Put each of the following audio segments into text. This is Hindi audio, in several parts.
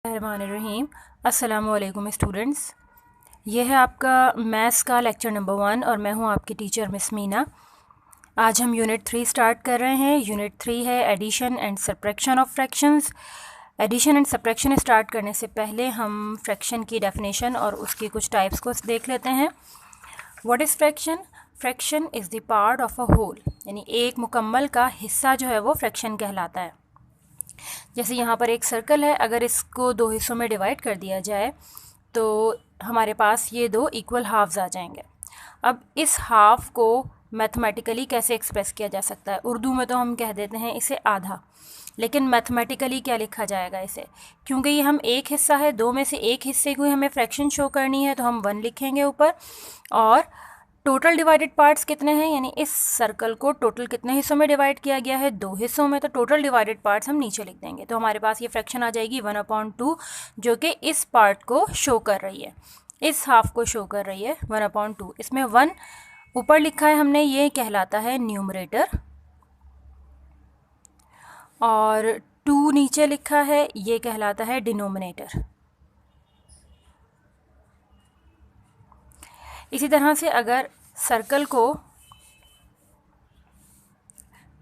रहमानिर्रहीम। अस्सलामुअलैकुम स्टूडेंट्स, ये है आपका मैथ्स का लेक्चर नंबर 1 और मैं हूँ आपकी टीचर मिस मीना। आज हम यूनिट 3 स्टार्ट कर रहे हैं। यूनिट 3 है addition and subtraction of fractions. Addition and subtraction start करने से पहले हम फ्रैक्शन की डेफिनेशन और उसकी कुछ टाइप्स को देख लेते हैं। What is fraction? Fraction is the part of a whole, यानी एक मुकम्मल का हिस्सा जो है वो फ्रैक्शन कहलाता है। जैसे यहाँ पर एक सर्कल है, अगर इसको दो हिस्सों में डिवाइड कर दिया जाए तो हमारे पास ये दो इक्वल हाफ्स आ जाएंगे। अब इस हाफ को मैथमेटिकली कैसे एक्सप्रेस किया जा सकता है? उर्दू में तो हम कह देते हैं इसे आधा, लेकिन मैथमेटिकली क्या लिखा जाएगा इसे? क्योंकि ये हम एक हिस्सा है, दो में से एक हिस्से को हमें फ्रैक्शन शो करनी है तो हम 1 लिखेंगे ऊपर, और टोटल डिवाइडेड पार्ट्स कितने हैं, यानी इस सर्कल को टोटल कितने हिस्सों में डिवाइड किया गया है? 2 हिस्सों में, तो टोटल डिवाइडेड पार्ट्स हम नीचे लिख देंगे। तो हमारे पास ये फ्रैक्शन आ जाएगी 1/2, जो कि इस पार्ट को शो कर रही है, इस हाफ को शो कर रही है 1/2। इसमें 1 ऊपर लिखा है हमने, ये कहलाता है न्यूमरेटर, और 2 नीचे लिखा है, ये कहलाता है डिनोमिनेटर। इसी तरह से अगर सर्कल को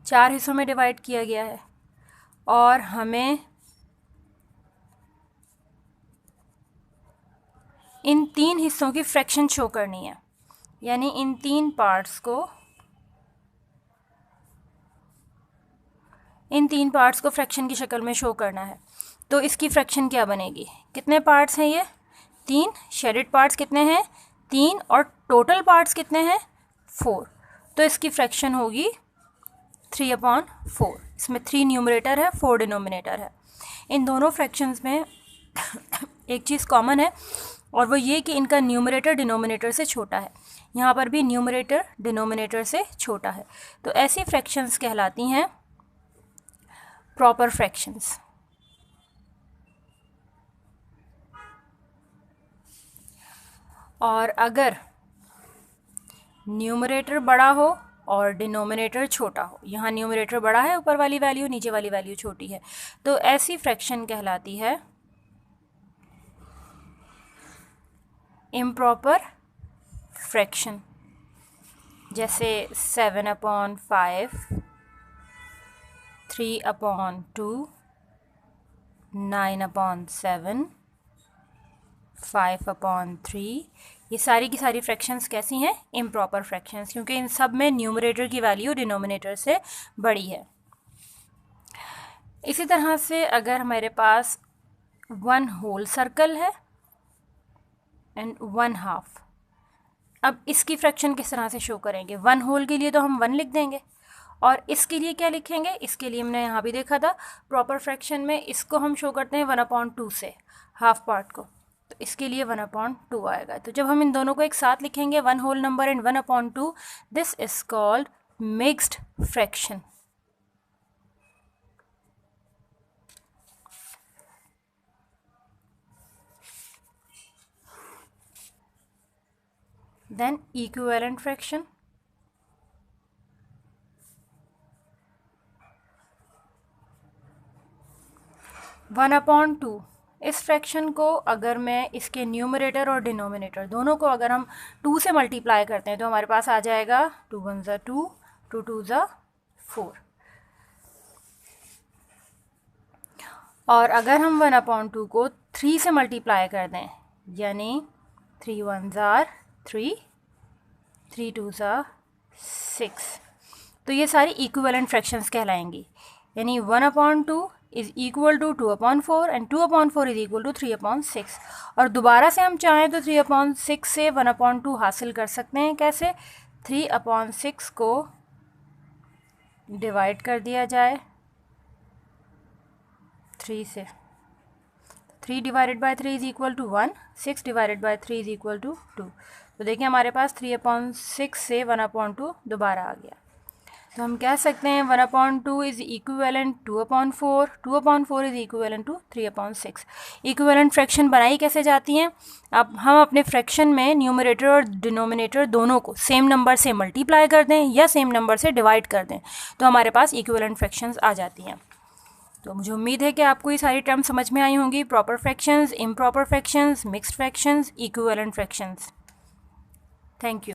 4 हिस्सों में डिवाइड किया गया है और हमें इन 3 हिस्सों की फ्रैक्शन शो करनी है, यानी इन 3 पार्ट्स को फ्रैक्शन की शक्ल में शो करना है, तो इसकी फ्रैक्शन क्या बनेगी? कितने पार्ट्स हैं ये? 3। शेडेड पार्ट्स कितने हैं? 3, और टोटल पार्ट्स कितने हैं? 4। तो इसकी फ्रैक्शन होगी 3/4। इसमें 3 न्यूमरेटर है, 4 डिनोमिनेटर है। इन दोनों फ्रैक्शंस में एक चीज़ कॉमन है, और वो ये कि इनका न्यूमरेटर डिनोमिनेटर से छोटा है। यहाँ पर भी न्यूमरेटर डिनोमिनेटर से छोटा है, तो ऐसी फ्रैक्शंस कहलाती हैं प्रॉपर फ्रैक्शंस। और अगर न्यूमरेटर बड़ा हो और डिनोमिनेटर छोटा हो, यहाँ न्यूमरेटर बड़ा है, ऊपर वाली वैल्यू, नीचे वाली वैल्यू छोटी है, तो ऐसी फ्रैक्शन कहलाती है इम्प्रॉपर फ्रैक्शन। जैसे 7/5, 3/2, 9/7, 5/3, ये सारी की सारी फ्रैक्शंस कैसी हैं? इम्प्रॉपर फ्रैक्शंस, क्योंकि इन सब में न्यूमरेटर की वैल्यू डिनोमिनेटर से बड़ी है। इसी तरह से अगर हमारे पास 1 होल सर्कल है एंड 1 हाफ, अब इसकी फ्रैक्शन किस तरह से शो करेंगे? 1 होल के लिए तो हम 1 लिख देंगे, और इसके लिए क्या लिखेंगे? इसके लिए हमने यहाँ भी देखा था प्रॉपर फ्रैक्शन में, इसको हम शो करते हैं 1/2 से, हाफ पार्ट को, तो इसके लिए 1/2 आएगा। तो जब हम इन दोनों को एक साथ लिखेंगे, 1 whole number and 1/2, this is called mixed fraction. Then equivalent fraction. One upon two, इस फ्रैक्शन को अगर मैं इसके न्यूमरेटर और डिनोमिनेटर दोनों को अगर हम 2 से मल्टीप्लाई करते हैं तो हमारे पास आ जाएगा 2 1 ज़ा 2, 2 2 ज़ा 4। और अगर हम 1/2 को 3 से मल्टीप्लाई कर दें, यानी 3 1 ज़ा 3, 3 2 ज़ा 6, तो ये सारी इक्विवेलेंट फ्रैक्शंस कहलाएंगी। यानी 1/2 is equal to 2/4 and 2/4 is equal to 3/6। और दोबारा से हम चाहें तो 3/6 से 1/2 हासिल कर सकते हैं। कैसे? 3/6 को डिवाइड कर दिया जाए 3 से, 3 divided by 3 is equal to 1, 6 divided by 3 is equal to 2। तो देखिए हमारे पास 3/6 से 1/2 दोबारा आ गया। तो हम कह सकते हैं 1/2 is equivalent 2/4, 2/4 is equivalent to 3/6। Equivalent fraction बनाई कैसे जाती हैं? अब हम अपने फ्रैक्शन में न्यूमरेटर और डिनोमिनेटर दोनों को सेम नंबर से मल्टीप्लाई कर दें या सेम नंबर से डिवाइड कर दें, तो हमारे पास इक्विवेलेंट फ्रैक्शंस आ जाती हैं। तो मुझे उम्मीद है कि आपको ये सारी टर्म समझ में आई होंगी, proper fractions, improper fractions, mixed fractions, equivalent fractions. Thank you.